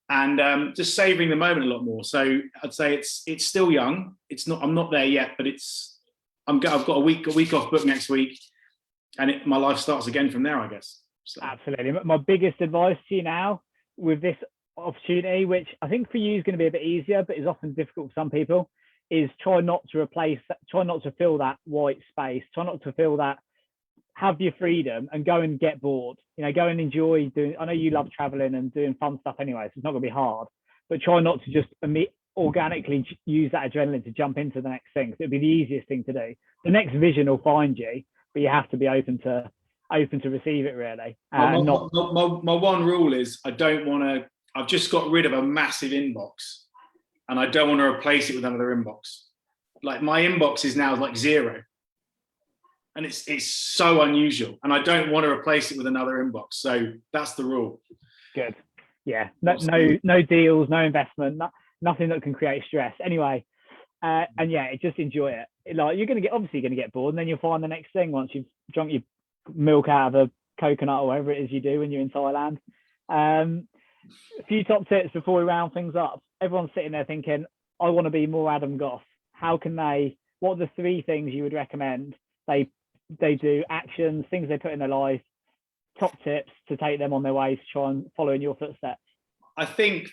and just savoring the moment a lot more. So I'd say it's still young. I'm not there yet, but I've got a week off book next week, and my life starts again from there, I guess. So. Absolutely. My biggest advice to you now with this opportunity, which I think for you is going to be a bit easier, but is often difficult for some people, is try not to fill that white space, try not to fill that, have your freedom and go and get bored, go and enjoy doing, I know you love traveling and doing fun stuff anyway, so it's not gonna be hard, but try not to just organically use that adrenaline to jump into the next thing. It'd be the easiest thing to do. The next vision will find you, but you have to be open to receive it, really. My one rule is I've just got rid of a massive inbox, and I don't want to replace it with another inbox. Like, my inbox is now like 0. And it's so unusual. And I don't want to replace it with another inbox. So that's the rule. Good. Yeah. No deals, no investment, nothing that can create stress. Anyway, and yeah, just enjoy it. Like, you're going to get bored, and then you'll find the next thing once you've drunk your milk out of a coconut or whatever it is you do when you're in Thailand. A few top tips before we round things up. Everyone's sitting there thinking, I want to be more Adam Goff. What are the 3 things you would recommend they do, actions, things they put in their life, top tips to take them on their way to try and follow in your footsteps? I think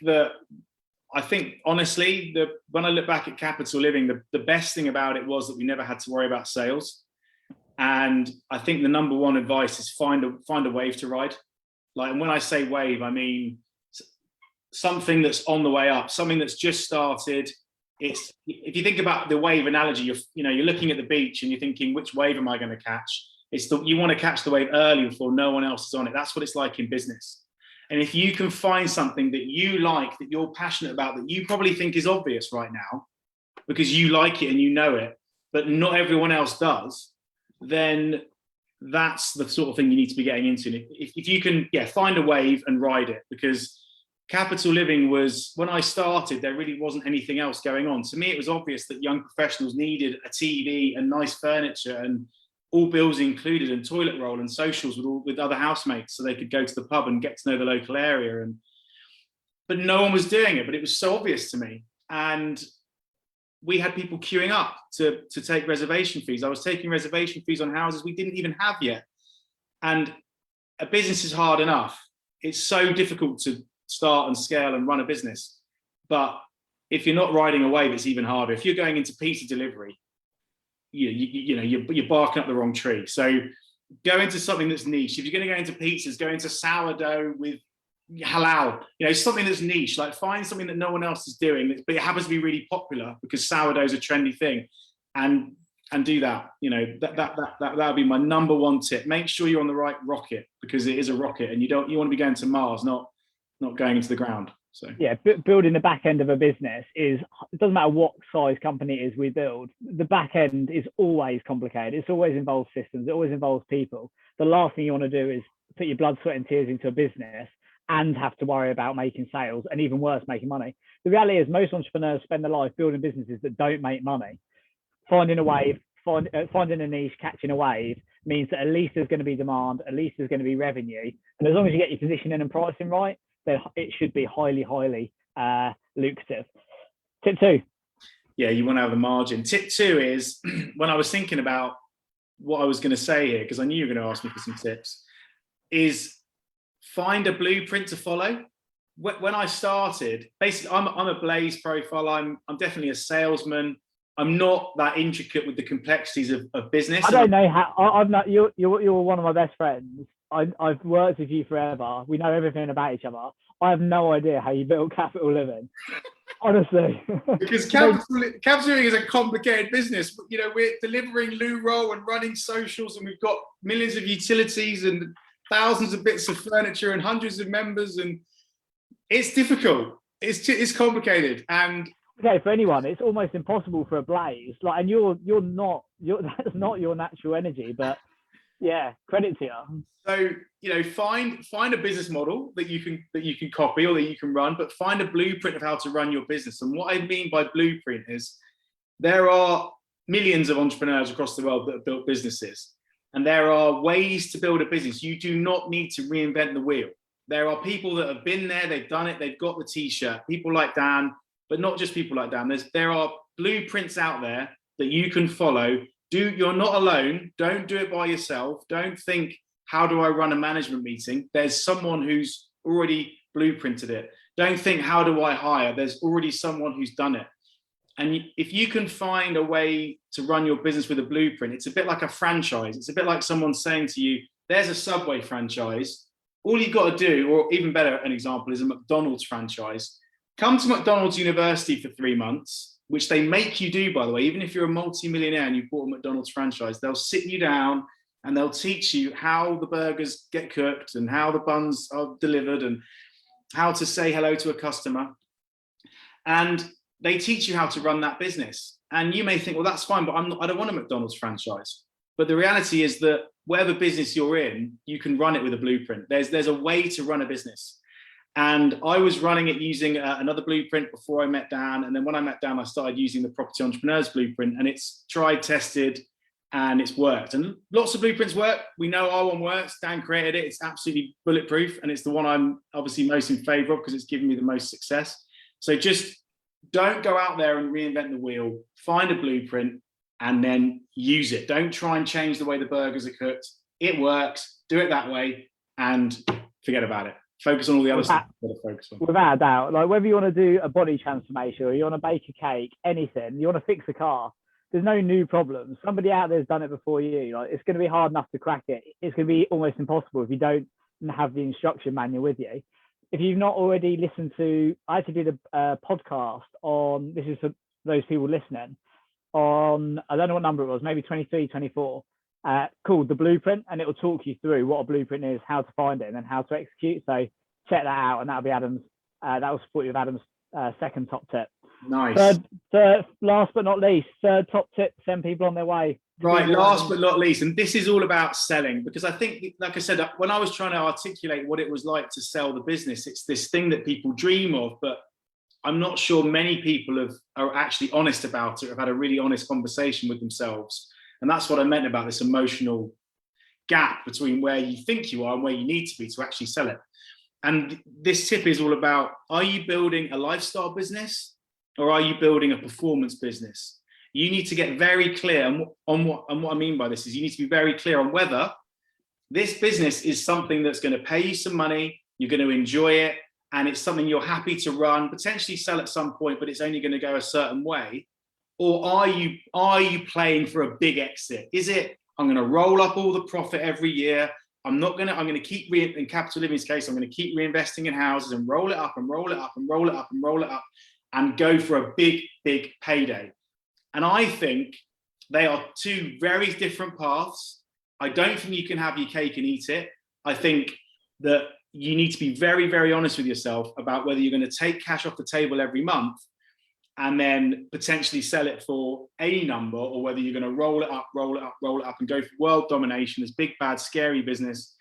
honestly, when I look back at Capital Living, the best thing about it was that we never had to worry about sales. And I think the number one advice is find a wave to ride. Like, and when I say wave, I mean something that's on the way up, something that's just started. If you think about the wave analogy, you're looking at the beach and you're thinking, which wave am I going to catch? You want to catch the wave early before no one else is on it. That's what it's like in business. And if you can find something that you like, that you're passionate about, that you probably think is obvious right now, because you like it and you know it, but not everyone else does, then that's the sort of thing you need to be getting into. If you can, find a wave and ride it, because Capital Living was, when I started, there really wasn't anything else going on. To me, it was obvious that young professionals needed a TV and nice furniture and all bills included, and toilet roll and socials with other housemates, so they could go to the pub and get to know the local area. But no one was doing it, but it was so obvious to me. And we had people queuing up to take reservation fees. I was taking reservation fees on houses we didn't even have yet. And a business is hard enough. It's so difficult to start and scale and run a business. But if you're not riding a wave, it's even harder. If you're going into pizza delivery, you're barking up the wrong tree. So go into something that's niche. If you're going to go into pizzas, go into sourdough with halal, something that's niche. Like, find something that no one else is doing, but it happens to be really popular because sourdough is a trendy thing, and do that. That would be my number one tip. Make sure you're on the right rocket, because it is a rocket, and you want to be going to Mars, not going into the ground. So building the back end of a business it doesn't matter what size company it is we build, the back end is always complicated. It's always involves systems, it always involves people. The last thing you want to do is put your blood, sweat and tears into a business and have to worry about making sales, and even worse, making money. The reality is most entrepreneurs spend their life building businesses that don't make money. Finding a wave, finding a niche, catching a wave means that at least there's going to be demand, at least there's going to be revenue, and as long as you get your positioning and pricing right, then it should be highly lucrative. Tip 2. You want to have the margin. Tip 2 is, when I was thinking about what I was going to say here, because I knew you were going to ask me for some tips, is find a blueprint to follow. When I started, basically, I'm a Blaze profile. I'm definitely a salesman. I'm not that intricate with the complexities of business. I don't know how. I'm not. You're one of my best friends. I've worked with you forever. We know everything about each other. I have no idea how you built Capital Living. Honestly. Because Capital Living is a complicated business. We're delivering loo roll and running socials, and we've got millions of utilities and thousands of bits of furniture and hundreds of members, and it's difficult. It's complicated. And for anyone, it's almost impossible for a Blaze. And that's not your natural energy, but credit to you. So find a business model that you can copy or that you can run, but find a blueprint of how to run your business. And what I mean by blueprint is, there are millions of entrepreneurs across the world that have built businesses, and there are ways to build a business. You do not need to reinvent the wheel. There are people that have been there, they've done it, they've got the t-shirt. People like Dan, but not just people like Dan. There are blueprints out there that you can follow. You're not alone. Don't do it by yourself. Don't think, how do I run a management meeting? There's someone who's already blueprinted it. Don't think, how do I hire? There's already someone who's done it. And if you can find a way to run your business with a blueprint, it's a bit like a franchise. It's a bit like someone saying to you, there's a Subway franchise. All you've got to do, or even better, an example is a McDonald's franchise. Come to McDonald's University for 3 months, which they make you do, by the way. Even if you're a multi-millionaire and you bought a McDonald's franchise, they'll sit you down and they'll teach you how the burgers get cooked and how the buns are delivered and how to say hello to a customer. And they teach you how to run that business. And you may think, well, that's fine, but I don't want a McDonald's franchise. But the reality is that whatever business you're in, you can run it with a blueprint. There's a way to run a business. And I was running it using another blueprint before I met Dan. And then when I met Dan, I started using the Property Entrepreneurs Blueprint, and it's tried, tested, and it's worked. And lots of blueprints work. We know our one works. Dan created it. It's absolutely bulletproof. And it's the one I'm obviously most in favor of because it's given me the most success. So just don't go out there and reinvent the wheel. Find a blueprint and then use it. Don't try and change the way the burgers are cooked. It works. Do it that way and forget about it. Focus on all the other stuff you got to focus on. Without a doubt. Like, whether you want to do a body transformation or you want to bake a cake, anything, you want to fix a car, there's no new problems. Somebody out there has done it before you. Like, it's going to be hard enough to crack it. It's going to be almost impossible if you don't have the instruction manual with you. If you've not already listened to, I actually did a podcast on, this is for those people listening, on, I don't know what number it was, maybe 23, 24, called The Blueprint, and it will talk you through what a blueprint is, how to find it, and then how to execute. So check that out, and that'll be Adam's, that will support you with Adam's second top tip. Nice. Last but not least, third top tip: send people on their way. Right, last but not least, and this is all about selling, because I think, like I said, when I was trying to articulate what it was like to sell the business, it's this thing that people dream of, but I'm not sure many people are actually honest about it, have had a really honest conversation with themselves. And that's what I meant about this emotional gap between where you think you are and where you need to be to actually sell it. And this tip is all about, are you building a lifestyle business or are you building a performance business? You need to get very clear on what I mean by this is you need to be very clear on whether this business is something that's going to pay you some money, you're going to enjoy it, and it's something you're happy to run, potentially sell at some point, but it's only going to go a certain way. Or are you playing for a big exit? Is it, I'm going to roll up all the profit every year, I'm going to keep, in Capital Living's case, I'm going to keep reinvesting in houses and roll it up and roll it up and roll it up and roll it up and go for a big, big payday. And I think they are two very different paths. I don't think you can have your cake and eat it. I think that you need to be very, very honest with yourself about whether you're going to take cash off the table every month and then potentially sell it for a number, or whether you're going to roll it up, roll it up, roll it up and go for world domination, this big, bad, scary business,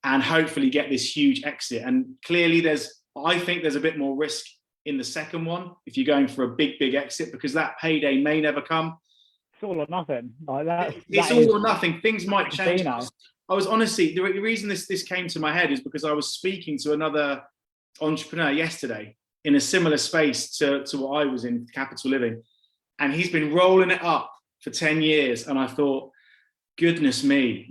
and hopefully get this huge exit. And clearly I think there's a bit more risk in the second one if you're going for a big, big exit, because that payday may never come. It's all or nothing. Like that, it's all or nothing. Things might change. I was honestly, the reason this came to my head is because I was speaking to another entrepreneur yesterday in a similar space to what I was in, Capital Living, and he's been rolling it up for 10 years. And I thought, goodness me,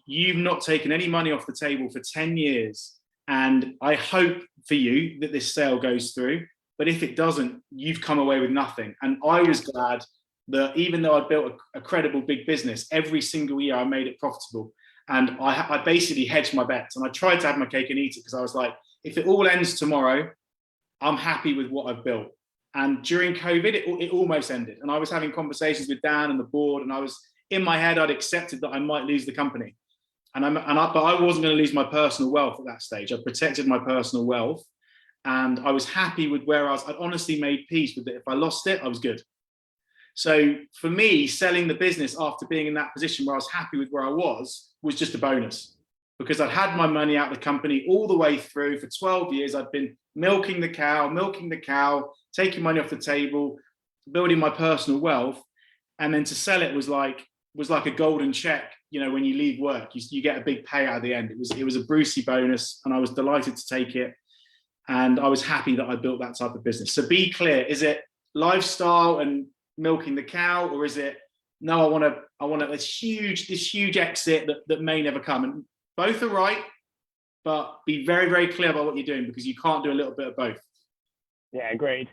you've not taken any money off the table for 10 years. And I hope for you that this sale goes through. But if it doesn't, you've come away with nothing. And I was glad that even though I built a credible big business, every single year I made it profitable. And I basically hedged my bets. And I tried to have my cake and eat it, because I was like, if it all ends tomorrow, I'm happy with what I've built. And during COVID, it almost ended. And I was having conversations with Dan and the board. And I was, in my head, I'd accepted that I might lose the company. But I wasn't going to lose my personal wealth at that stage. I protected my personal wealth. And I was happy with where I was. I'd honestly made peace with it. If I lost it, I was good. So for me, selling the business after being in that position where I was happy with where I was just a bonus, because I'd had my money out of the company all the way through. For 12 years. I'd been milking the cow, taking money off the table, building my personal wealth. And then to sell it was like a golden check. When you leave work, you get a big payout at the end. It was a Brucey bonus, and I was delighted to take it. And I was happy that I built that type of business. So be clear, is it lifestyle and milking the cow, or is it, no, I want this huge exit that may never come? And both are right, but be very, very clear about what you're doing, because you can't do a little bit of both. Yeah, agreed.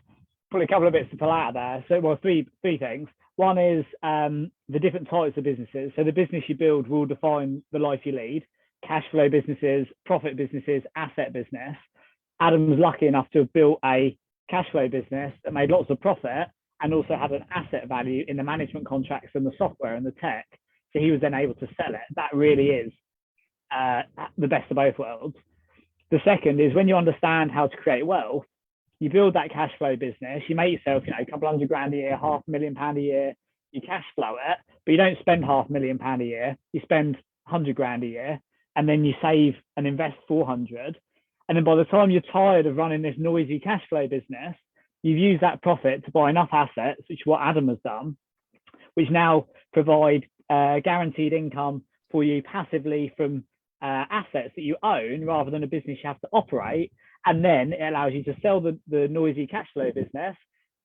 Probably a couple of bits to pull out there. So, well, three things. One is the different types of businesses. So the business you build will define the life you lead. Cash flow businesses, profit businesses, asset business. Adam was lucky enough to have built a cash flow business that made lots of profit and also had an asset value in the management contracts and the software and the tech. So he was then able to sell it. That really is the best of both worlds. The second is, when you understand how to create wealth, you build that cash flow business, you make yourself, a couple $100,000 a year, £500,000 a year, you cash flow it, but you don't spend £500,000 a year, you spend $100,000 a year, and then you save and invest 400. And then by the time you're tired of running this noisy cash flow business, you've used that profit to buy enough assets, which is what Adam has done, which now provide guaranteed income for you passively from assets that you own, rather than a business you have to operate. And then it allows you to sell the noisy cash flow business.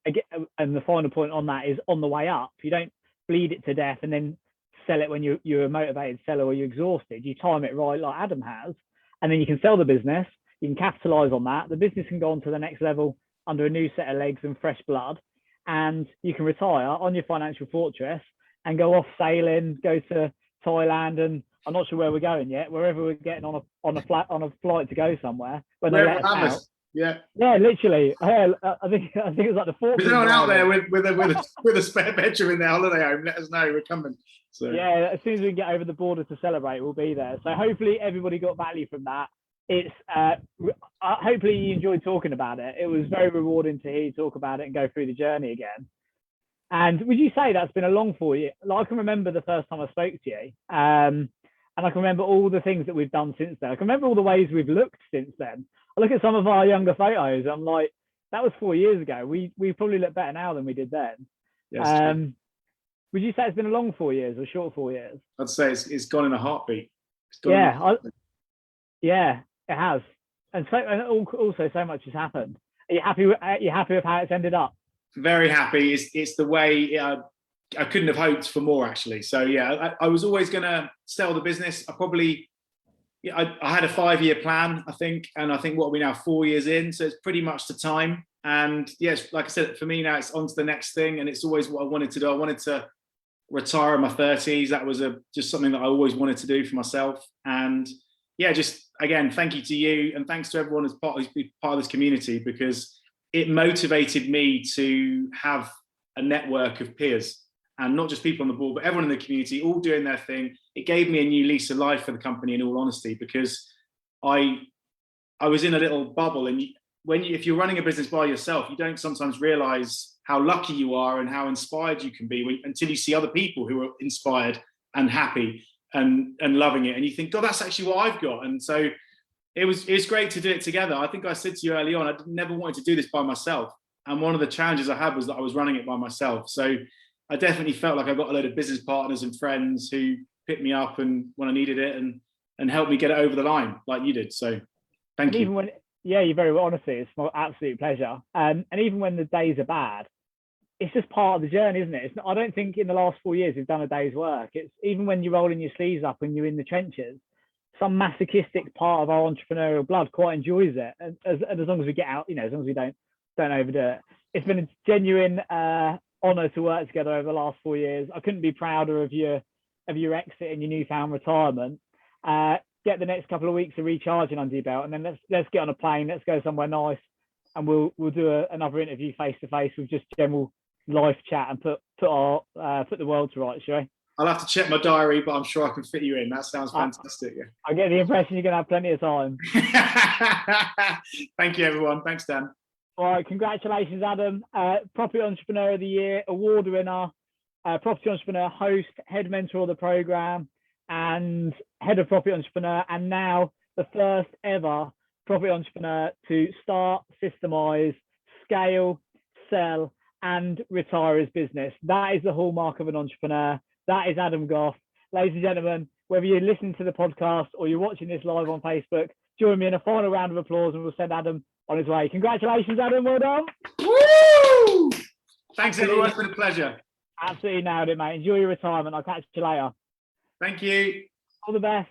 And the final point on that is, on the way up, you don't bleed it to death and then sell it when you're a motivated seller or you're exhausted. You time it right, like Adam has, and then you can sell the business. You can capitalize on that. The business can go on to the next level under a new set of legs and fresh blood, and you can retire on your financial fortress and go off sailing, go to Thailand, and I'm not sure where we're going yet. Wherever we're getting on a flight to go somewhere. When they let us out. Yeah, literally. I think it was like the fourth. If there's anyone out there with a spare bedroom in their holiday home, let us know. We're coming. So yeah, as soon as we get over the border to celebrate, we'll be there. So hopefully everybody got value from that. it's hopefully you enjoyed talking about it. It was very rewarding to hear you talk about it and go through the journey again. And would you say that's been a long 4 years? Like, I can remember the first time I spoke to you, and I can remember all the things that we've done since then. I can remember all the ways we've looked since then. I look at some of our younger photos, I'm like, that was 4 years ago. We probably look better now than we did then. Yes. Would you say it's been a long 4 years or short 4 years? I'd say it's gone in a heartbeat. Yeah, it has. And also so much has happened. Are you happy with how it's ended up? Very happy. It's the way I couldn't have hoped for more, actually. So yeah, I was always going to sell the business. I had a 5-year plan, I think, and I think what are we now, 4 years in, so it's pretty much the time. And yes, like I said, for me now it's on to the next thing, and it's always what I wanted to do. I wanted to retire in my 30s. That was just something that I always wanted to do for myself. And yeah, just again, thank you to you, and thanks to everyone as part of this community, because it motivated me to have a network of peers, and not just people on the board, but everyone in the community, all doing their thing. It gave me a new lease of life for the company, in all honesty, because I was in a little bubble. And if you're running a business by yourself, you don't sometimes realize how lucky you are and how inspired you can be until you see other people who are inspired and happy and loving it. And you think, God, that's actually what I've got. And so it's great to do it together. I think I said to you early on, I never wanted to do this by myself. And one of the challenges I had was that I was running it by myself. So I definitely felt like I got a load of business partners and friends who picked me up and when I needed it and helped me get it over the line like you did. So thank you. You're very well. Honestly, it's my absolute pleasure. And even when the days are bad, it's just part of the journey, isn't it? I don't think in the last 4 years we've done a day's work. It's even when you're rolling your sleeves up and you're in the trenches, some masochistic part of our entrepreneurial blood quite enjoys it. And as long as we get out, as long as we don't overdo it. It's been a genuine honour to work together over the last 4 years. I couldn't be prouder of your exit and your newfound retirement. Get the next couple of weeks of recharging under your belt, and then let's get on a plane. Let's go somewhere nice, and we'll do another interview face to face with just general life chat and put the world to rights, shall we? I'll have to check my diary, but I'm sure I can fit you in. That sounds fantastic. Yeah. I get the impression you're going to have plenty of time. Thank you, everyone. Thanks, Dan. All right, congratulations, Adam. Property Entrepreneur of the Year, award winner, Property Entrepreneur host, head mentor of the program, and head of Property Entrepreneur, and now the first ever Property Entrepreneur to start, systemise, scale, sell, and retire his business. That is the hallmark of an entrepreneur. That is Adam Goff. Ladies and gentlemen, whether you're listening to the podcast or you're watching this live on Facebook, join me in a final round of applause and we'll send Adam on his way. Congratulations, Adam. Well done. Woo! Thanks, everyone. It's been a pleasure. Absolutely nailed it, mate. Enjoy your retirement. I'll catch you later. Thank you. All the best.